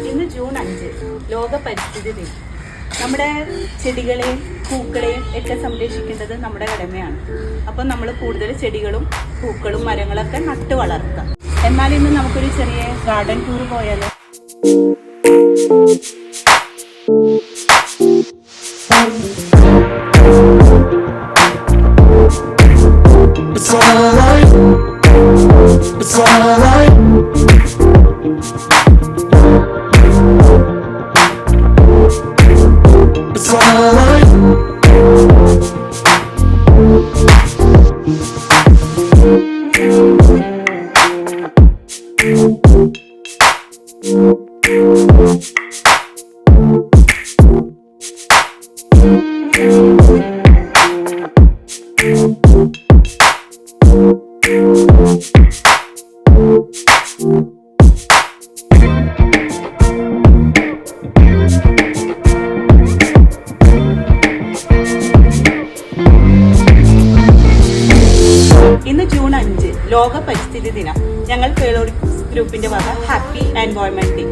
ഇന്ന് ജൂൺ 5 ലോക പരിസ്ഥിതി ദിനം. നമ്മുടെ ചെടികളെയും പൂക്കളെയും ഒക്കെ സംരക്ഷിക്കേണ്ടത് നമ്മുടെ കടമയാണ്. അപ്പം നമ്മൾ കൂടുതൽ ചെടികളും പൂക്കളും മരങ്ങളൊക്കെ നട്ട് വളർത്തുക. എന്നാൽ ഇന്ന് നമുക്കൊരു ചെറിയ ഗാർഡൻ ടൂർ പോയാലോ? It's alright. It's alright. It's alright. ഇന്ന് ജൂൺ 5 ലോക പരിസ്ഥിതി ദിനം. ഞങ്ങൾ പേളോടി ഗ്രൂപ്പിന്റെ വക ഹാപ്പി എൻവയോൺമെന്റ് ഡേ.